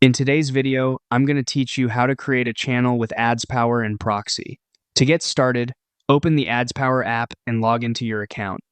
In today's video, I'm going to teach you how to create a channel with AdsPower and Proxy. To get started, open the AdsPower app and log into your account.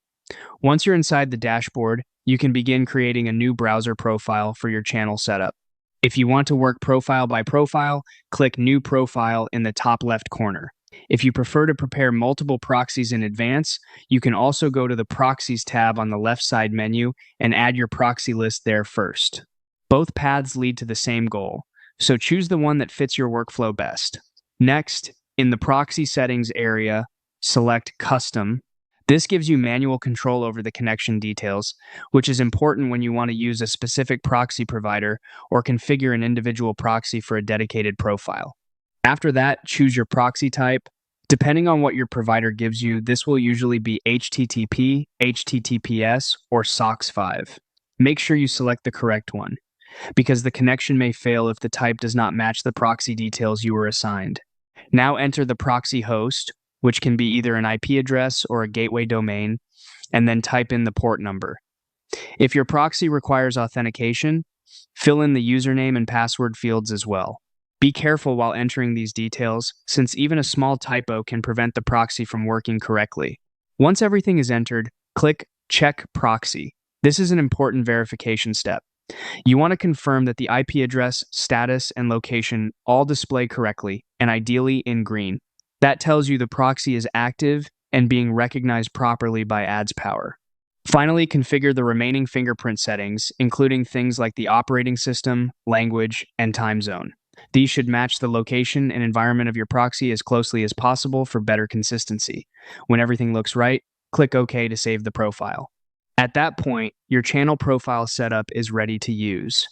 Once you're inside the dashboard, you can begin creating a new browser profile for your channel setup. If you want to work profile by profile, click New Profile in the top left corner. If you prefer to prepare multiple proxies in advance, you can also go to the Proxies tab on the left side menu and add your proxy list there first. Both paths lead to the same goal, so choose the one that fits your workflow best. Next, in the Proxy Settings area, select Custom. This gives you manual control over the connection details, which is important when you want to use a specific proxy provider or configure an individual proxy for a dedicated profile. After that, choose your proxy type. Depending on what your provider gives you, this will usually be HTTP, HTTPS, or SOCKS 5. Make sure you select the correct one, because the connection may fail if the type does not match the proxy details you were assigned. Now enter the proxy host, which can be either an IP address or a gateway domain, and then type in the port number. If your proxy requires authentication, fill in the username and password fields as well. Be careful while entering these details, since even a small typo can prevent the proxy from working correctly. Once everything is entered, click Check Proxy. This is an important verification step. You want to confirm that the IP address, status, and location all display correctly, and ideally in green. That tells you the proxy is active and being recognized properly by AdsPower. Finally, configure the remaining fingerprint settings, including things like the operating system, language, and time zone. These should match the location and environment of your proxy as closely as possible for better consistency. When everything looks right, click OK to save the profile. At that point, your channel profile setup is ready to use.